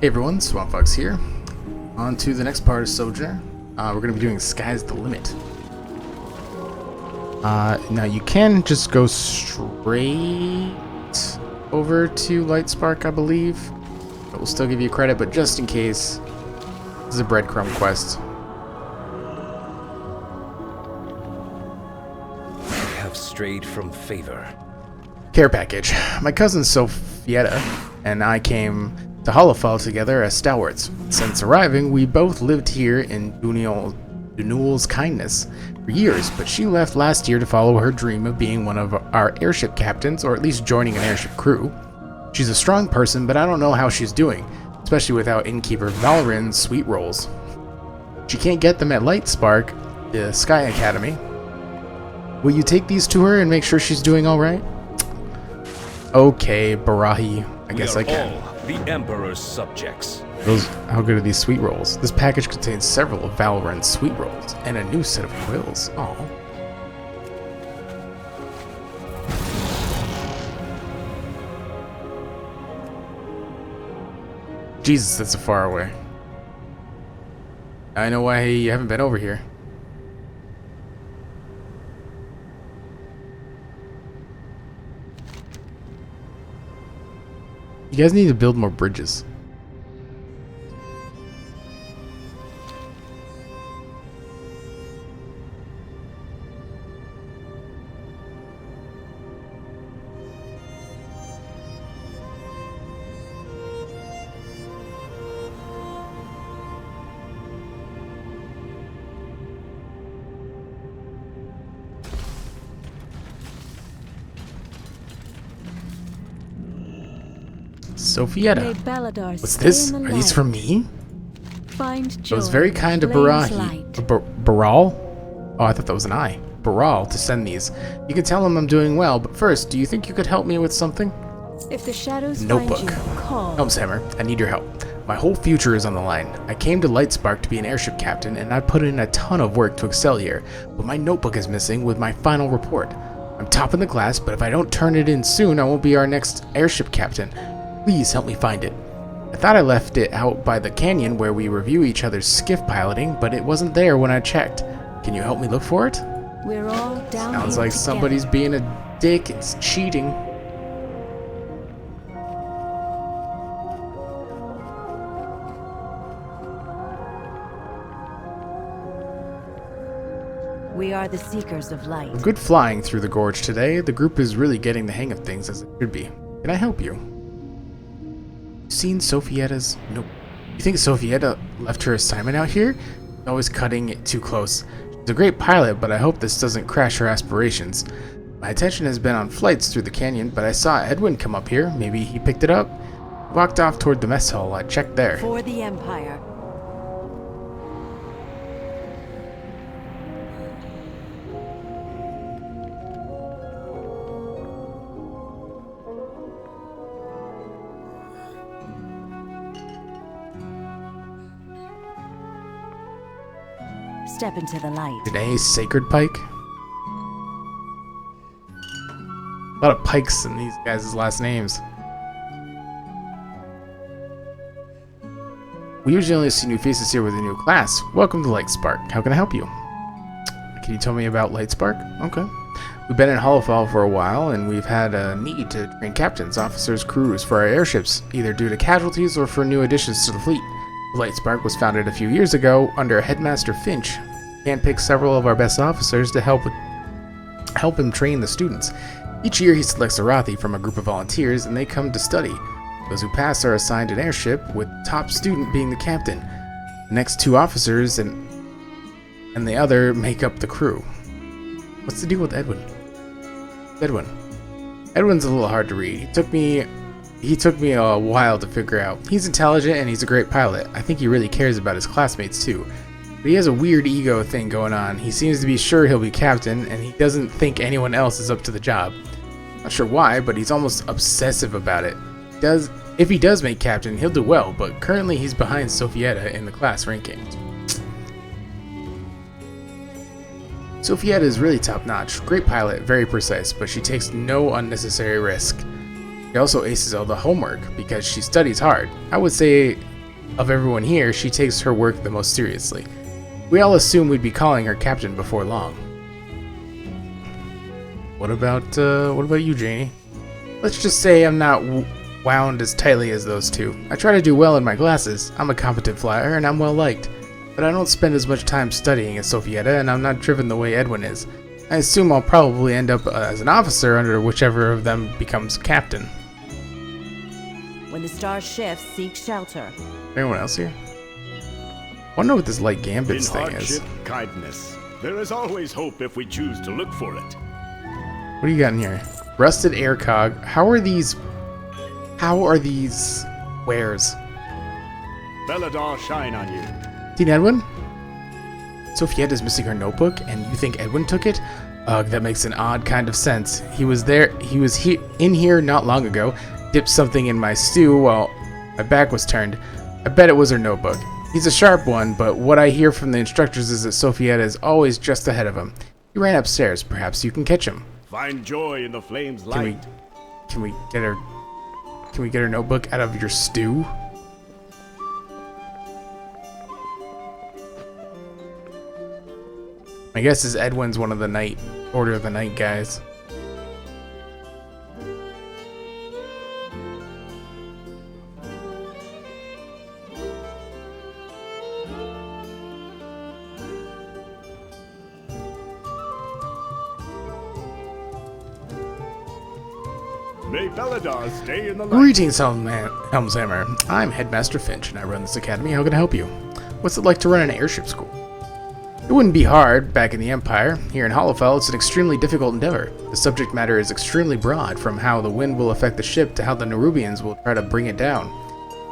Hey everyone, SwampFox here. On to the next part of Sojourner. We're going to be doing Sky's the Limit. Now you can just go straight over to Lightspark, I believe. It will still give you credit, but just in case, this is a breadcrumb quest. I have strayed from favor. Care package. My cousin Sophietta and I came to Hallowfall together as stalwarts. Since arriving, we both lived here in Dunul's kindness for years, but she left last year to follow her dream of being one of our airship captains, or at least joining an airship crew. She's a strong person, but I don't know how she's doing, especially without Innkeeper Valerin's sweet rolls. She can't get them at Lightspark, the Sky Academy. Will you take these to her and make sure she's doing alright? Okay, Barahi. I guess I can. All the Emperor's subjects. How good are these sweet rolls? This package contains several of Valorant's sweet rolls and a new set of quills. Aw. Jesus, that's so far away. I know why you haven't been over here. You guys need to build more bridges. Sophietta. What's this? Are these for me? It was very kind of Baral? Oh, I thought that was an I. Baral to send these. You can tell him I'm doing well, but first, do you think you could help me with something? If the shadows Notebook. find you, call. Helmshammer, I need your help. My whole future is on the line. I came to Lightspark to be an airship captain, and I put in a ton of work to excel here, but my notebook is missing with my final report. I'm top in the class, but if I don't turn it in soon, I won't be our next airship captain. Please help me find it. I thought I left it out by the canyon where we review each other's skiff piloting, but it wasn't there when I checked. Can you help me look for it? We're all down Sounds here like together. somebody's being a dick. It's cheating. We are the seekers of light. Good flying through the gorge today. The group is really getting the hang of things as it should be. Can I help you? Seen Sophietta's? Nope. You think Sophietta left her assignment out here? Always cutting it too close. She's a great pilot, but I hope this doesn't crash her aspirations. My attention has been on flights through the canyon, but I saw Edwin come up here. Maybe he picked it up? Walked off toward the mess hall. I checked there. For the Empire. Step into the light. Today, Sacred Pike? A lot of pikes in these guys' last names. We usually only see new faces here with a new class. Welcome to Lightspark. How can I help you? Can you tell me about Lightspark? Okay. We've been in Hallowfall for a while, and we've had a need to train captains, officers, crews for our airships, either due to casualties or for new additions to the fleet. Lightspark was founded a few years ago under Headmaster Finch. He handpicked several of our best officers to help him train the students. Each year he selects a Rathi from a group of volunteers, and they come to study. Those who pass are assigned an airship, with the top student being the captain. The next two officers and the other make up the crew. What's the deal with Edwin? Edwin's a little hard to read. He took me a while to figure out. He's intelligent and he's a great pilot. I think he really cares about his classmates too. But he has a weird ego thing going on. He seems to be sure he'll be captain, and he doesn't think anyone else is up to the job. Not sure why, but he's almost obsessive about it. If he does make captain, he'll do well, but currently he's behind Sophietta in the class rankings. Sophietta is really top-notch. Great pilot, very precise, but she takes no unnecessary risk. She also aces all the homework because she studies hard. I would say of everyone here, she takes her work the most seriously. We all assume we'd be calling her captain before long. What about you, Janie? Let's just say I'm not wound as tightly as those two. I try to do well in my classes. I'm a competent flyer, and I'm well liked. But I don't spend as much time studying as Sophietta, and I'm not driven the way Edwin is. I assume I'll probably end up as an officer under whichever of them becomes captain. When the star shifts, seek shelter. Anyone else here? Wonder what this light gambits In thing hardship, is. kindness. There is always hope if we choose to look for it. What do you got in here? Rusted air cog. How are these wares? Belladar shine on you. Seen Edwin? Sophietta's missing her notebook, and you think Edwin took it? Ugh, that makes an odd kind of sense. He was in here not long ago, dipped something in my stew while my back was turned. I bet it was her notebook. He's a sharp one, but what I hear from the instructors is that Sophietta is always just ahead of him. He ran upstairs. Perhaps you can catch him. Find joy in the flame's light. Can we get her notebook out of your stew? My guess is Edwin's one of the Order of the Night guys. May Belladar stay in the light. Greetings, Helmshammer. I'm Headmaster Finch, and I run this academy. How can I help you? What's it like to run an airship school? It wouldn't be hard back in the Empire. Here in Hallowfall, it's an extremely difficult endeavor. The subject matter is extremely broad, from how the wind will affect the ship to how the Nerubians will try to bring it down.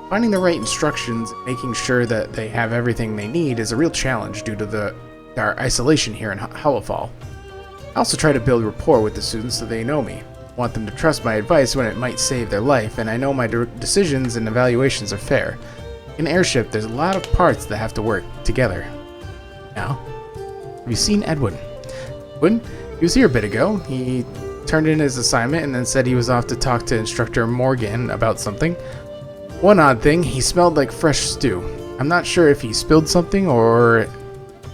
Finding the right instructions and making sure that they have everything they need is a real challenge due to our isolation here in Hallowfall. I also try to build rapport with the students so they know me. I want them to trust my advice when it might save their life, and I know my decisions and evaluations are fair. In an airship, there's a lot of parts that have to work together. Now, have you seen Edwin? Edwin? He was here a bit ago. He turned in his assignment and then said he was off to talk to Instructor Morgan about something. One odd thing, he smelled like fresh stew. I'm not sure if he spilled something or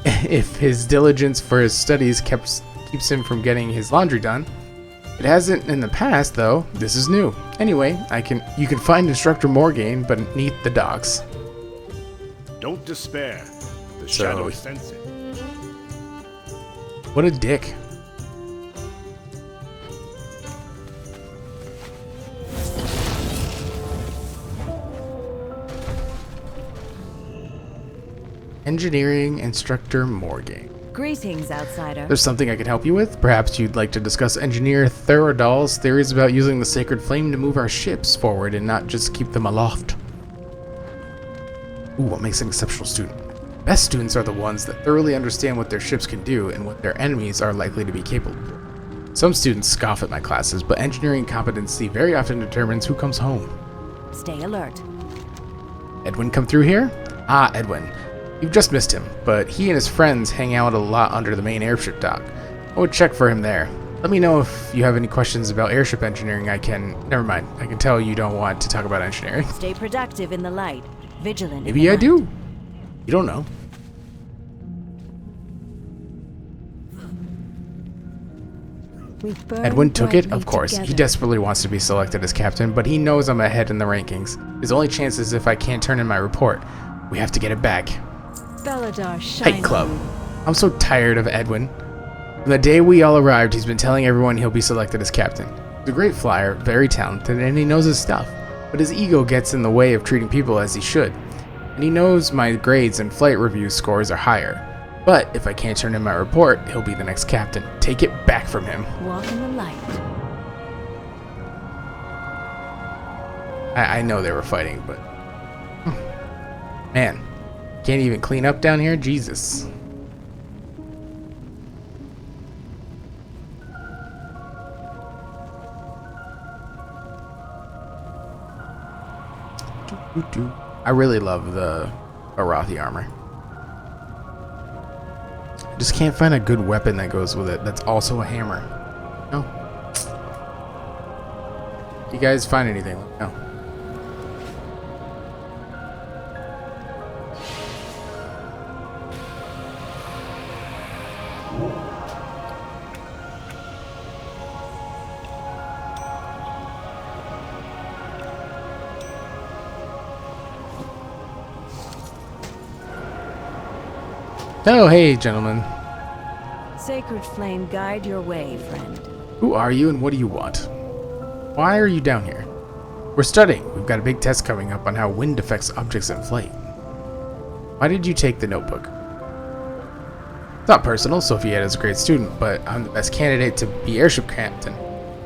if his diligence for his studies keeps him from getting his laundry done. It hasn't in the past, though. This is new. Anyway, you can find Instructor Morgan beneath the docks. Don't despair. The shadows sense it. What a dick. Engineering Instructor Morgan. Greetings, outsider. There's something I can help you with? Perhaps you'd like to discuss Engineer Therodol's theories about using the sacred flame to move our ships forward and not just keep them aloft. Ooh, what makes an exceptional student? Best students are the ones that thoroughly understand what their ships can do and what their enemies are likely to be capable of. Some students scoff at my classes, but engineering competency very often determines who comes home. Stay alert. Edwin come through here? Ah, Edwin. You've just missed him, but he and his friends hang out a lot under the main airship dock. I would check for him there. Let me know if you have any questions about airship engineering. Never mind. I can tell you don't want to talk about engineering. Stay productive in the light. Vigilant. Maybe I do. You don't know. Edwin took it, of course. He desperately wants to be selected as captain, but he knows I'm ahead in the rankings. His only chance is if I can't turn in my report. We have to get it back. Belladar Fight Club. I'm so tired of Edwin. From the day we all arrived, he's been telling everyone he'll be selected as captain. He's a great flyer, very talented, and he knows his stuff. But his ego gets in the way of treating people as he should. And he knows my grades and flight review scores are higher. But if I can't turn in my report, he'll be the next captain. Take it back from him. Walk in the light. I know they were fighting, but... Man, can't even clean up down here? Jesus. I really love the Arathi armor. I just can't find a good weapon that goes with it that's also a hammer. No. You guys find anything? No. Oh, hey, gentlemen. Sacred flame guide your way, friend. Who are you and what do you want? Why are you down here? We're studying. We've got a big test coming up on how wind affects objects in flight. Why did you take the notebook? It's not personal. Sophia is a great student, but I'm the best candidate to be airship captain.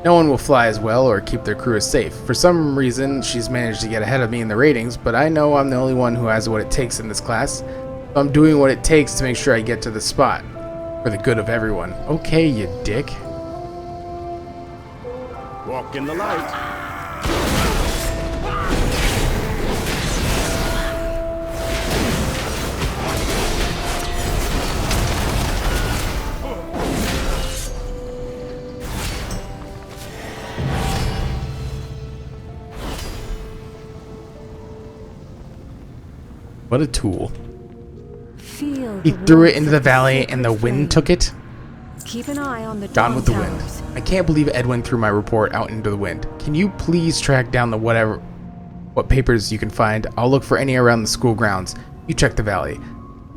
No one will fly as well or keep their crew as safe. For some reason, she's managed to get ahead of me in the ratings, but I know I'm the only one who has what it takes in this class. So I'm doing what it takes to make sure I get to the spot. For the good of everyone. Okay, you dick. Walk in the light. What a tool. Feel He the threw it warmth into of the valley sacred and the flame. wind took it. Keep an eye on the Gone dawn with the wind. towers. I can't believe Edwin threw my report out into the wind. Can you please track down what papers you can find? I'll look for any around the school grounds. You check the valley.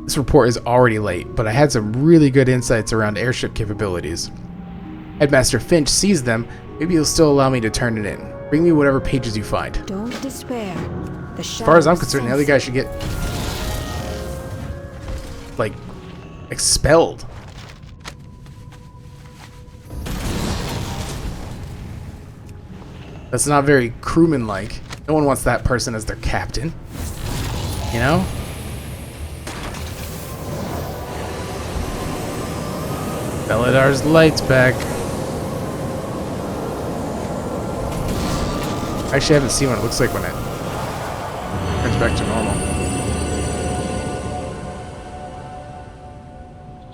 This report is already late, but I had some really good insights around airship capabilities. Headmaster Finch sees them. Maybe he'll still allow me to turn it in. Bring me whatever pages you find. Don't despair. As far as I'm concerned, the other guy should get, like, expelled. That's not very crewman-like. No one wants that person as their captain. You know? Beladar's lights back. Actually, I haven't seen what it looks like when it turns back to normal.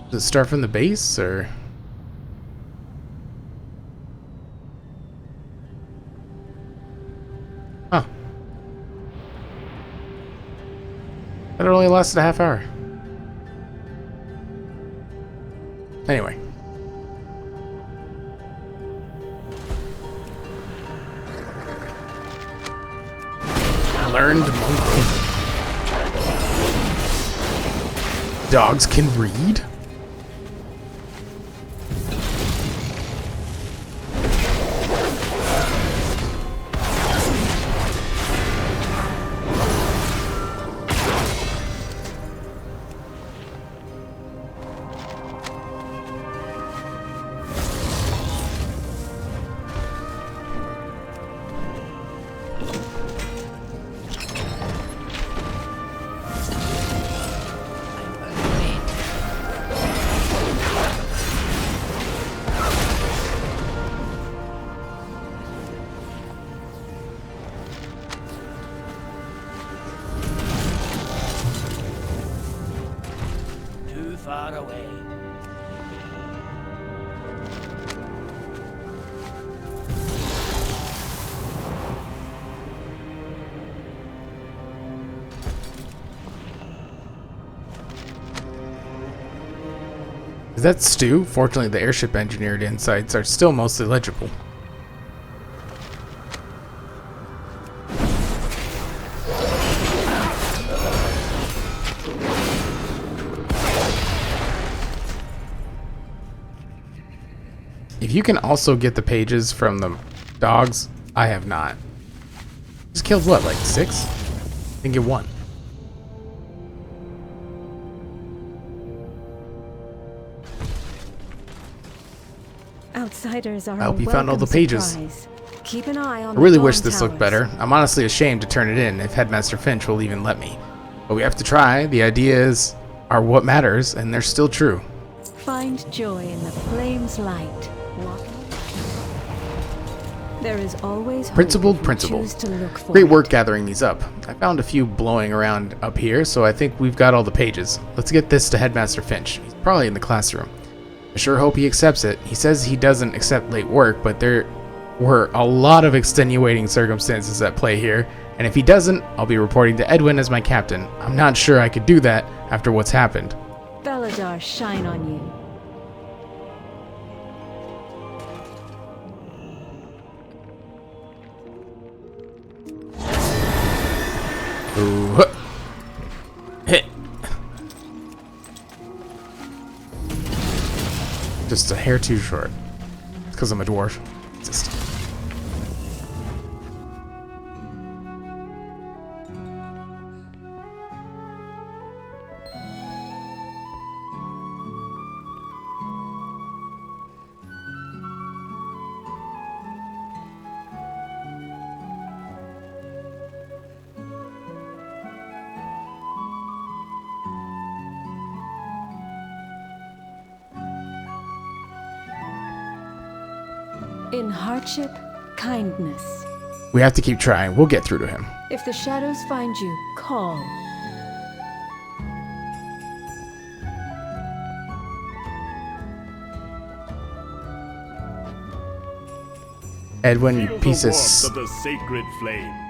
Does it start from the base, or...? Huh. That only lasted a half hour. Anyway. Learned Mongol. Dogs can read? Far away. Is that Stu? Fortunately, the airship engineered insights are still mostly legible. If you can also get the pages from the dogs, I have not. Just killed what, like 6? I think it 1. Outsiders are I hope a you found all the welcome pages. surprise. Keep an eye on I really the wish dawn this looked towers. better. I'm honestly ashamed to turn it in if Headmaster Finch will even let me. But we have to try. The ideas are what matters, and they're still true. Find joy in the flame's light. Walk. There is always hope Principled if you principle. choose to look for Great it. work gathering these up. I found a few blowing around up here, so I think we've got all the pages. Let's get this to Headmaster Finch. He's probably in the classroom. I sure hope he accepts it. He says he doesn't accept late work, but there were a lot of extenuating circumstances at play here, and if he doesn't, I'll be reporting to Edwin as my captain. I'm not sure I could do that after what's happened. Beladar shine on you. Ooh, huh. Hit. Just a hair too short. Because I'm a dwarf. Just... In hardship, kindness. We have to keep trying. We'll get through to him. If the shadows find you, call. Edwin, you Feel piece the of... warmth of the sacred flame.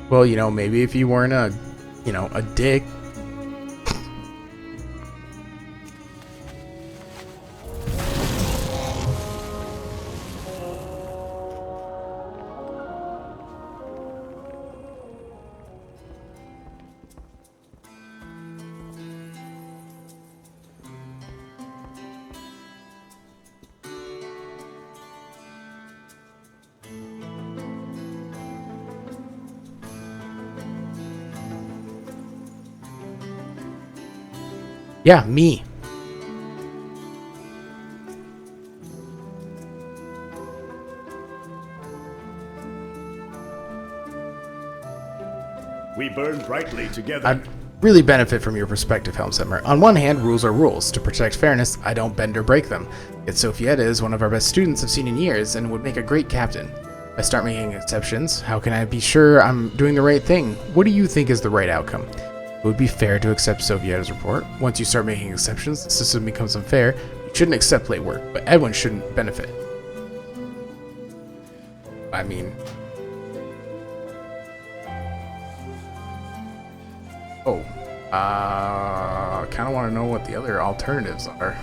Well, you know, maybe if you weren't a, you know, a dick. Yeah, me. We burn brightly together. I'd really benefit from your perspective, Helmsummer. On one hand, rules are rules. To protect fairness, I don't bend or break them. Yet Sophietta is one of our best students I've seen in years and would make a great captain. If I start making exceptions, how can I be sure I'm doing the right thing? What do you think is the right outcome? It would be fair to accept Sophietta's report. Once you start making exceptions, the system becomes unfair. You shouldn't accept late work, but Edwin shouldn't benefit. I mean... Oh. I kind of want to know what the other alternatives are.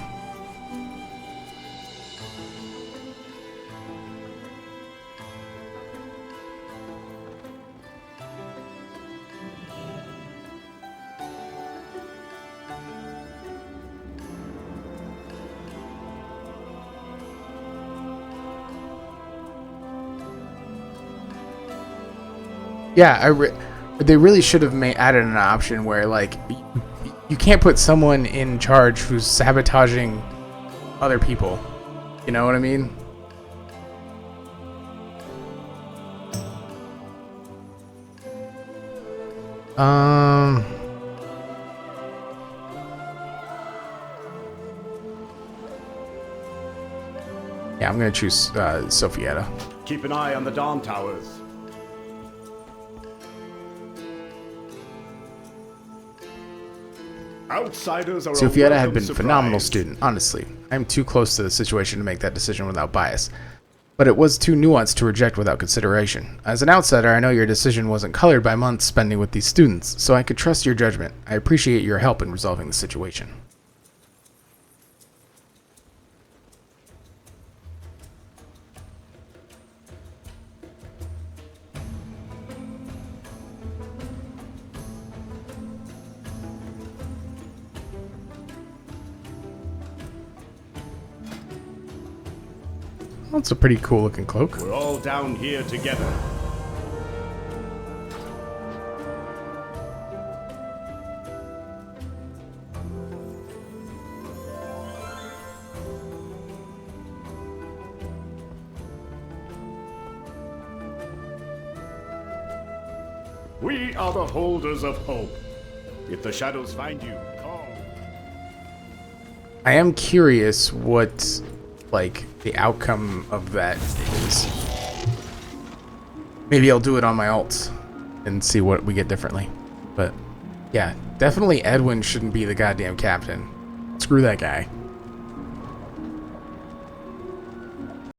Yeah, they really should have added an option where, like, you can't put someone in charge who's sabotaging other people. You know what I mean? Yeah, I'm gonna choose Sophietta. Keep an eye on the Dawn Towers. Outsiders are Sophietta had been a phenomenal student, honestly. I'm too close to the situation to make that decision without bias. But it was too nuanced to reject without consideration. As an outsider, I know your decision wasn't colored by months spending with these students, so I could trust your judgment. I appreciate your help in resolving the situation. That's a pretty cool looking cloak. We're all down here together. We are the holders of hope. If the shadows find you, call. I am curious what, like, the outcome of that is. Maybe I'll do it on my alt and see what we get differently. But yeah, definitely Edwin shouldn't be the goddamn captain. Screw that guy.